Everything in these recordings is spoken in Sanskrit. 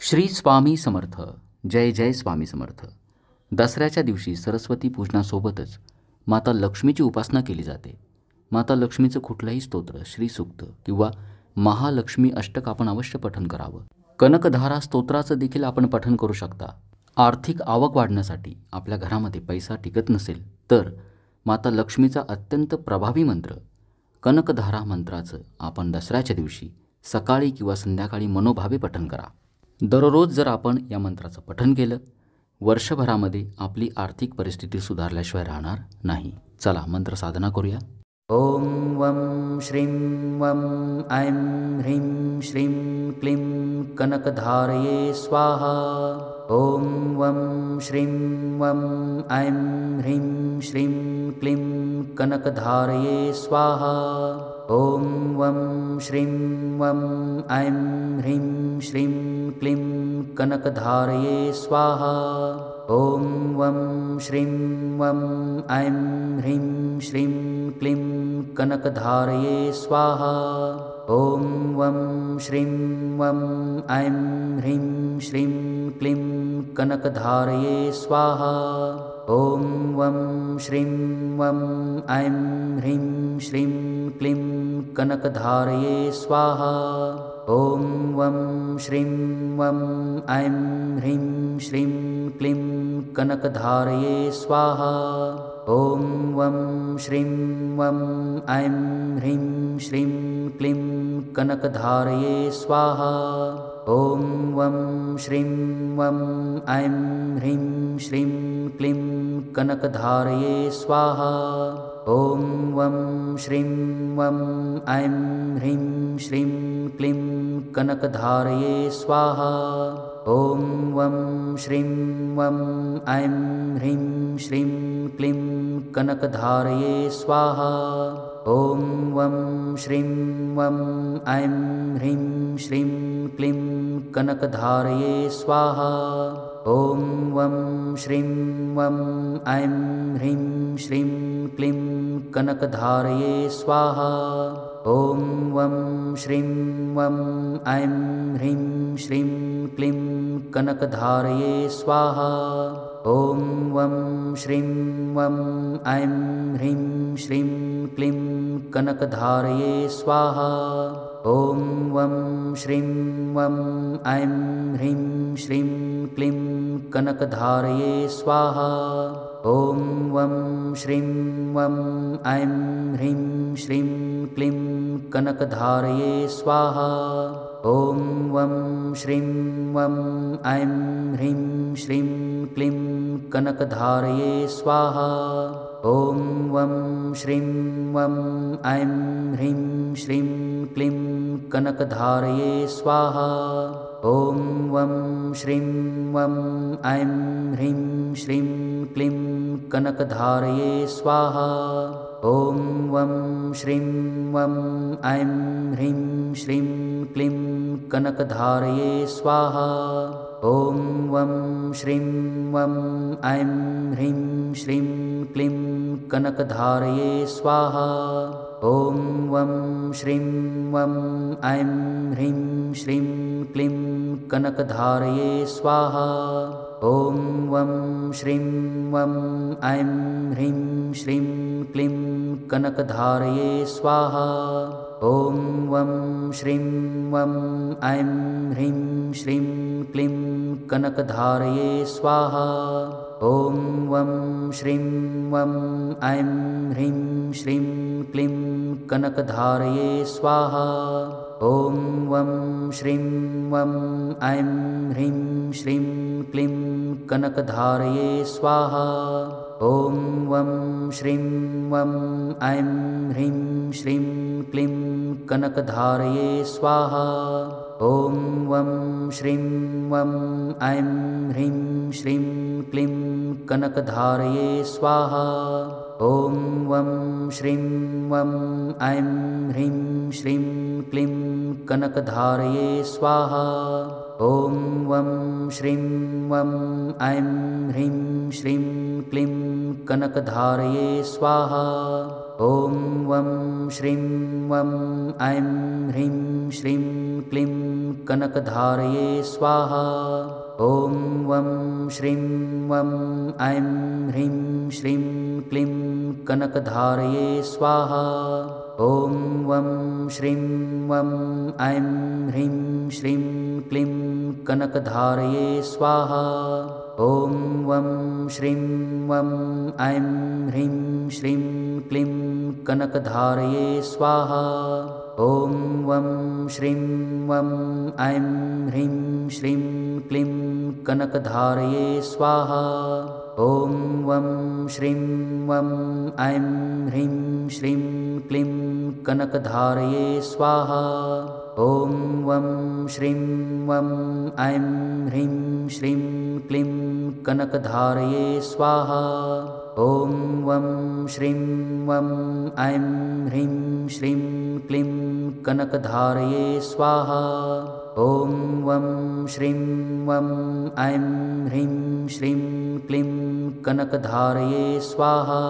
श्री स्वामी समर्थ. जय जय स्वामी समर्थ. दसऱ्याच्या दिवशी सरस्वती पूजनासोबतच माता लक्ष्मीची उपासना केली जाते. माता लक्ष्मीचं कुठलंही स्तोत्र, श्रीसूक्त किंवा महालक्ष्मी अष्टक आपण अवश्य पठण करावं. कनकधारा स्तोत्राचं देखील आपण पठण करू शकता. आर्थिक आवक वाढण्यासाठी आपल्या घरामध्ये पैसा टिकत नसेल तर माता लक्ष्मीचा अत्यंत प्रभावी मंत्र कनकधारा मंत्राचं आपण दसऱ्याच्या दिवशी सकाळी किंवा संध्याकाळी मनोभावे पठण करा. दररोज जर आपण या मंत्राचं पठण केलं, वर्षभरामध्ये आपली आर्थिक परिस्थिती सुधारल्याशिवाय राहणार नाही. चला मंत्र साधना करूया. ओम वं श्रीं वं ऐं ह्रीं श्रीं क्लीं कनकधारये स्वाहा. ओम वं श्रीं वं ऐं ह्रीं श्रीं क्लीं कनकधारये स्वाहा. ओम वं श्रीं वं ऐं ह्रीं श्रीं क्लीं कनकधारये स्वाहा. ओम वं श्रीं वं ऐं ह्रीं श्रीं क्लीं कनकधारये स्वाहा. ओम वं श्रीं वं ऐं ह्रीं श्रीं क्लीं कनकधारये स्वाहा. ओम वं श्रीं वं ऐं ह्रीं श्रीं क्लीं कनकधारये स्वाहा. ओम वं श्रीं वं ऐं ह्रीं श्रीं क्लीं कनकधारये स्वाहा. ओम वं श्रीं वं ऐं ह्रीं श्रीं क्लीं कनकधारये स्वाहा. ओम वं श्रीं वं ऐं ह्रीं श्रीं क्लीं कनकधारये स्वाहा. ओम वं श्रीं वं ऐं ह्रीं श्रीं क्लीं कनकधारये स्वाहा. ओम वं श्रीं वं ऐं ह्रीं श्रीं क्लीं कनकधारये स्वाहा. ओम वं श्रीं वं ऐं ह्रीं श्रीं क्लीं कनकधारये स्वाहा. ओम वं श्रीं वं ऐं ह्रीं श्रीं क्लीं कनकधारये स्वाहा. ओम वं श्रीं वं ऐं ह्रीं श्रीं क्लीं कनकधारये स्वाहा. ओम वं श्रीं वं ऐं ह्रीं श्रीं क्लीं कनकधारये स्वाहा. ओम वं श्रीं वं ऐं ह्रीं श्रीं क्लीं कनकधारये स्वाहा. ओम वं श्रीं वं ऐं ह्रीं श्रीं क्लीं कनकधारये स्वाहा. ओम वं श्रीं वं ऐं ह्रीं श्रीं क्लीं कनकधारये स्वाहा. ओम वं श्रीं वं ऐं ह्रीं श्रीं क्लीं कनकधारये स्वाहा. ओम वं श्रीं वं ऐं ह्रीं श्रीं क्लीं कनकधारये स्वाहा. ओम वं श्रीं वं ऐं ह्रीं श्रीं क्लीं कनकधारये स्वाहा. ओम वं श्रीं वं ऐं ह्रीं श्रीं क्लीं कनकधारये स्वाहा. ओम वं श्रीं वं ऐं ह्रीं श्रीं क्लीं कनकधारये स्वाहा. ओम वं श्रीं वं ऐं ह्रीं श्रीं क्लीं कनकधारये स्वाहा. ओम वं श्रीं वं ऐं ह्रीं श्रीं क्लीं कनकधारये स्वाहा. ओम वं श्रीं वं ऐं ह्रीं श्रीं क्लीं कनकधारये स्वाहा. ओम वं श्रीं वं ऐं ह्रीं श्रीं क्लीं कनकधारये स्वाहा. ओम वं श्रीं वं ऐं ह्रीं श्रीं क्लीं कनकधारये स्वाहा. ओम वं श्रीं वं ऐं ह्रीं श्रीं क्लीं कनकधारये स्वाहा. ओम वं श्रीं वं ऐं ह्रीं श्रीं क्लीं कनकधारये स्वाहा. ओम वं श्रीं वं ऐं ह्रीं श्रीं क्लीं कनकधारये स्वाहा. ॐ वं श्रीं वं ऐं ह्रीं श्रीं क्लीं कनकधारये स्वाहा। ॐ वं श्रीं वं ऐं ह्रीं श्रीं क्लीं कनकधारये स्वाहा। ॐ वं श्रीं वं ऐं ह्रीं श्रीं क्लीं कनकधारये स्वाहा। ॐ वं श्रीं वं ऐं ह्रीं श्रीं क्लीं कनकधारये स्वाहा। ॐ वं श्रीं वं ऐं ह्रीं श्रीं क्लीं कनकधारये स्वाहा। ॐ वं श्रीं वं ऐं ह्रीं श्रीं क्लीं कनकधारये स्वाहा। ॐ वं श्रीं वं ऐं ह्रीं श्रीं क्लीं कनकधारये स्वाहा। ॐ वं श्रीं वं ऐं ह्रीं श्रीं क्लीं कनकधारये स्वाहा। ॐ वं श्रीं वं ऐं ह्रीं श्रीं क्लीं कनकधारये स्वाहा।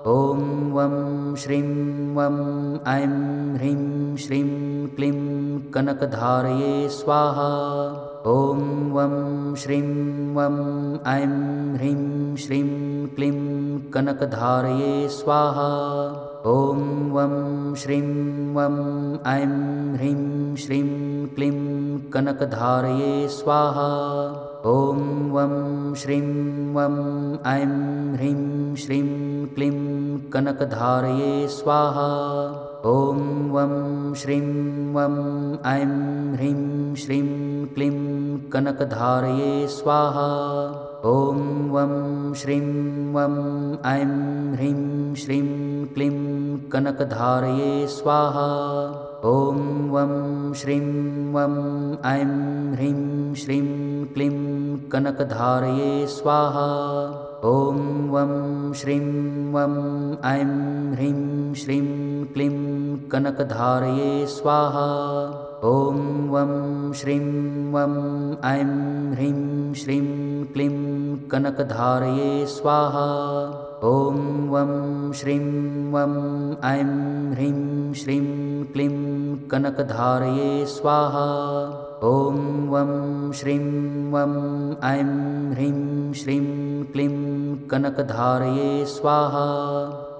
ॐ वं श्रीं वं ऐं ह्रीं श्रीं क्लीं कनकधारये स्वाहा। ॐ वं श्रीं वं ऐं ह्रीं श्रीं क्लीं कनकधारये स्वाहा। ॐ वं श्रीं वं ऐं ह्रीं श्रीं क्लीं कनकधारये स्वाहा। ॐ वं श्रीं वं ऐं ह्रीं श्रीं क्लीं कनकधारये स्वाहा। ॐ वं श्रीं वं ऐं ह्रीं श्रीं क्लीं कनकधारये स्वाहा। ॐ वं श्रीं वं ऐं ह्रीं श्रीं क्लीं कनकधारये स्वाहा। ॐ वं श्रीं वं ऐं ह्रीं श्रीं क्लीं कनकधारये स्वाहा। ॐ वं श्रीं वं ऐं ह्रीं श्रीं क्लीं कनकधारये स्वाहा। ॐ वं श्रीं वं ऐं ह्रीं श्रीं क्लीं कनकधारये स्वाहा। ॐ वं श्रीं वं ऐं ह्रीं श्रीं क्लीं कनकधारये स्वाहा। ॐ वं श्रीं वं ऐं ह्रीं श्रीं क्लीं कनकधारये स्वाहा।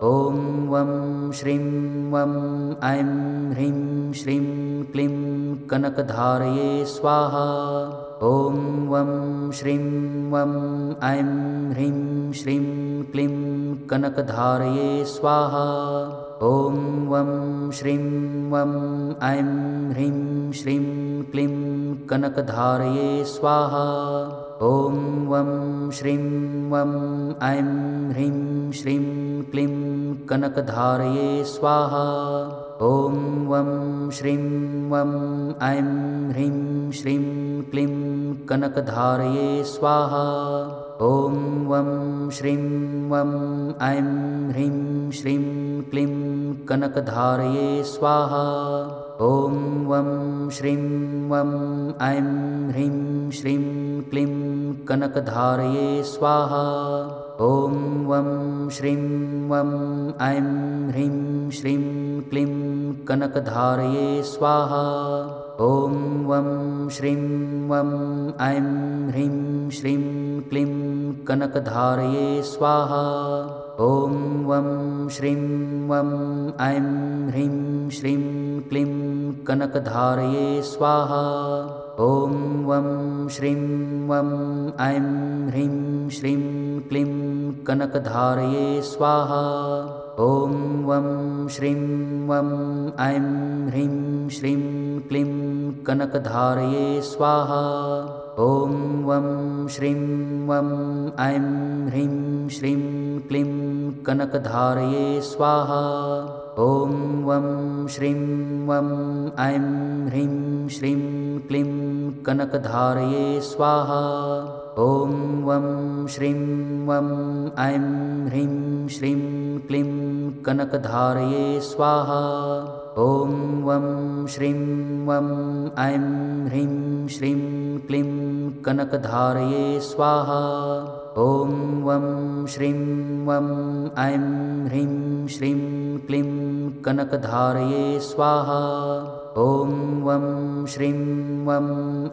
ॐ वं श्रीं वं ऐं ह्रीं श्रीं क्लीं कनकधारये स्वाहा। ॐ वं श्रीं वं ऐं ह्रीं श्रीं क्लीं कनकधारये स्वाहा। ॐ वं श्रीं वं ऐं ह्रीं श्रीं क्लीं कनकधारये स्वाहा। ॐ वं श्रीं वं ऐं ह्रीं श्रीं क्लीं कनकधारये स्वाहा। ॐ वं श्रीं वं ऐं ह्रीं श्रीं क्लीं कनकधारये स्वाहा। ॐ वं श्रीं वं ऐं ह्रीं श्रीं क्लीं कनकधारये स्वाहा। ॐ वं श्रीं वं ऐं ह्रीं श्रीं क्लीं कनकधारये स्वाहा। ॐ वं श्रीं वं ऐं ह्रीं श्रीं क्लीं कनकधारये स्वाहा। ॐ वं श्रीं वं ऐं ह्रीं श्रीं क्लीं कनकधारये स्वाहा। ॐ वं श्रीं वं ऐं ह्रीं श्रीं क्लीं कनकधारये स्वाहा। ॐ वं श्रीं वं ऐं ह्रीं श्रीं क्लीं कनकधारये स्वाहा। ॐ वं श्रीं वं ऐं ह्रीं श्रीं क्लीं कनकधारये स्वाहा। ॐ वं श्रीं वं ऐं ह्रीं श्रीं क्लीं कनकधारये स्वाहा। ॐ वं श्रीं वं ऐं ह्रीं श्रीं क्लीं कनकधारये स्वाहा। ॐ वं श्रीं वं ऐं ह्रीं श्रीं क्लीं कनकधारये स्वाहा। ॐ वं श्रीं वं ऐं ह्रीं श्रीं क्लीं कनकधारये स्वाहा। ॐ वं श्रीं वं ऐं ह्रीं श्रीं क्लीं कनकधारये स्वाहा। ॐ वं श्रीं वं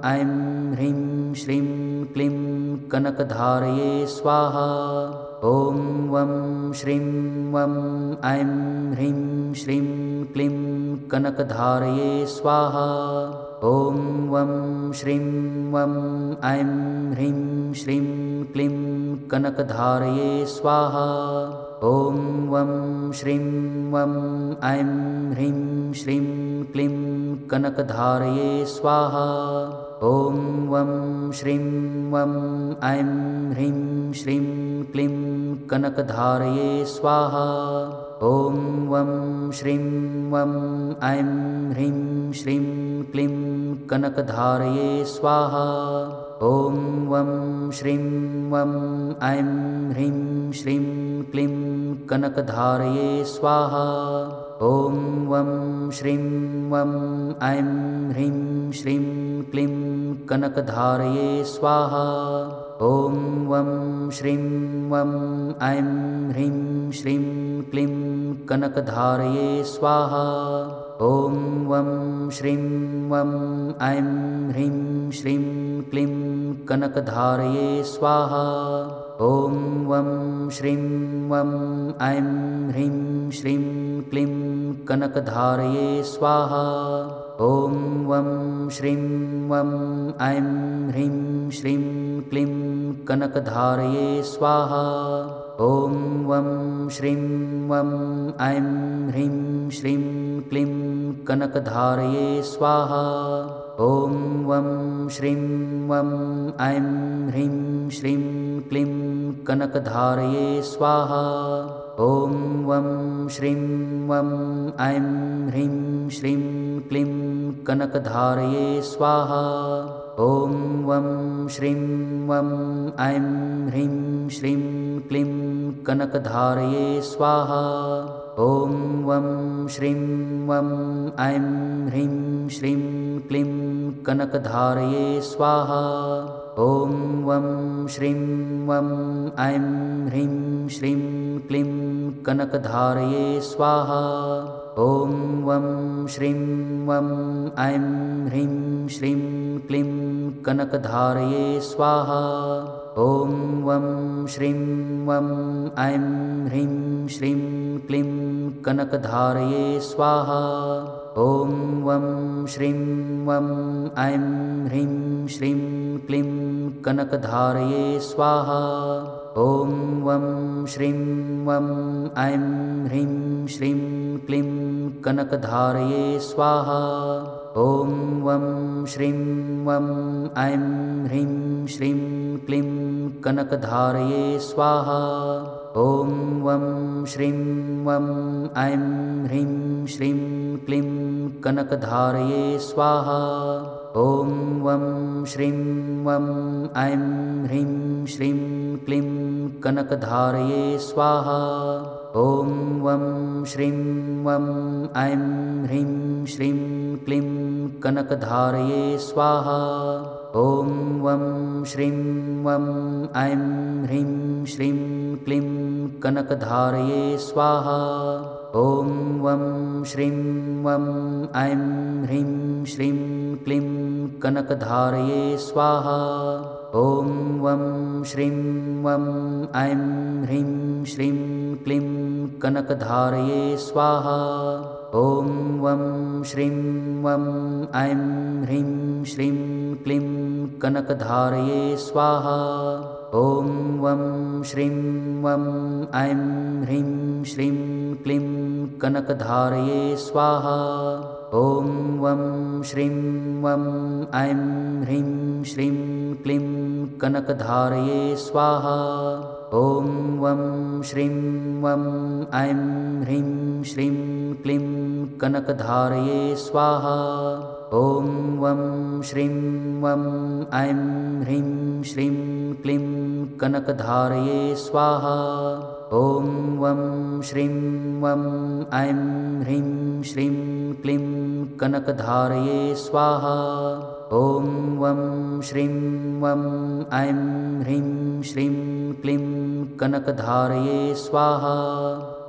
ऐं ह्रीं श्रीं क्लीं कनकधारये स्वाहा। ॐ वं श्रीं वं ऐं ह्रीं श्रीं क्लीं कनकधारये स्वाहा। ॐ वं श्रीं वं ऐं ह्रीं श्रीं क्लीं कनकधारये स्वाहा। ॐ वं श्रीं वं ऐं ह्रीं श्रीं क्लीं कनकधारये स्वाहा। ॐ वं श्रीं वं ऐं ह्रीं श्रीं क्लीं कनकधारये स्वाहा। ॐ वं श्रीं वं ऐं ह्रीं श्रीं क्लीं कनकधारये स्वाहा। ॐ वं श्रीं वं ऐं ह्रीं श्रीं क्लीं कनकधारये स्वाहा। ॐ वं श्रीं वं ऐं ह्रीं श्रीं क्लीं कनकधारये स्वाहा। ॐ वं श्रीं वं ऐं ह्रीं श्रीं क्लीं कनकधारये स्वाहा। ॐ वं श्रीं वं ऐं ह्रीं श्रीं क्लीं कनकधारये स्वाहा। ॐ वं श्रीं वं ऐं ह्रीं श्रीं क्लीं कनकधारये स्वाहा। ॐ वं श्रीं वं ऐं ह्रीं श्रीं क्लीं कनकधारये स्वाहा। ॐ वं श्रीं वं ऐं ह्रीं श्रीं क्लीं कनकधारये स्वाहा। ॐ वं श्रीं वं ऐं ह्रीं श्रीं क्लीं कनकधारये स्वाहा। ॐ वं श्रीं वं ऐं ह्रीं श्रीं क्लीं कनकधारये स्वाहा। ॐ वं श्रीं वं ऐं ह्रीं श्रीं क्लीं कनकधारये स्वाहा। ॐ वं श्रीं वं ऐं ह्रीं श्रीं क्लीं कनकधारये स्वाहा। ॐ वं श्रीं वं ऐं ह्रीं श्रीं क्लीं कनकधारये स्वाहा। ॐ वं श्रीं वं ऐं ह्रीं श्रीं क्लीं कनकधारये स्वाहा। ॐ वं श्रीं वं ऐं ह्रीं श्रीं क्लीं कनकधारये स्वाहा। ॐ वं श्रीं वं ऐं ह्रीं श्रीं क्लीं कनकधारये स्वाहा। ॐ वं श्रीं वं ऐं ह्रीं श्रीं क्लीं कनकधारये स्वाहा। ॐ वं श्रीं वं ऐं ह्रीं श्रीं क्लीं कनकधारये स्वाहा। ॐ वं श्रीं वं ऐं ह्रीं श्रीं क्लीं कनकधारये स्वाहा। ॐ वं श्रीं वं ऐं ह्रीं श्रीं क्लीं कनकधारये स्वाहा। ॐ वं श्रीं वं ऐं ह्रीं श्रीं क्लीं कनकधारये स्वाहा। ॐ वं श्रीं वं ऐं ह्रीं श्रीं क्लीं कनकधारये स्वाहा। ॐ वं श्रीं वं ऐं ह्रीं श्रीं क्लीं कनकधारये स्वाहा। ॐ वं श्रीं वं ऐं ह्रीं श्रीं क्लीं कनकधारये स्वाहा। ॐ वं श्रीं वं ऐं ह्रीं श्रीं क्लीं कनकधारये स्वाहा। ॐ वं श्रीं वं ऐं ह्रीं श्रीं क्लीं कनकधारये स्वाहा। ॐ वं श्रीं वं ऐं ह्रीं श्रीं क्लीं कनकधारये स्वाहा। ॐ वं श्रीं वं ऐं ह्रीं श्रीं क्लीं कनकधारये स्वाहा। ॐ वं श्रीं वं ऐं ह्रीं श्रीं क्लीं कनकधारये स्वाहा। ॐ वं श्रीं वं ऐं ह्रीं श्रीं क्लीं कनकधारये स्वाहा। ॐ वं श्रीं वं ऐं ह्रीं श्रीं क्लीं कनकधारये स्वाहा।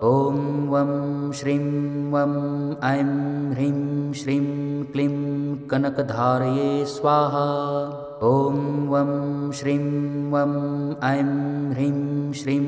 ॐ वं श्रीं वं ऐं ह्रीं श्रीं क्लीं कनकधारये स्वाहा। ॐ वं श्रीं वं ऐं ह्रीं श्रीं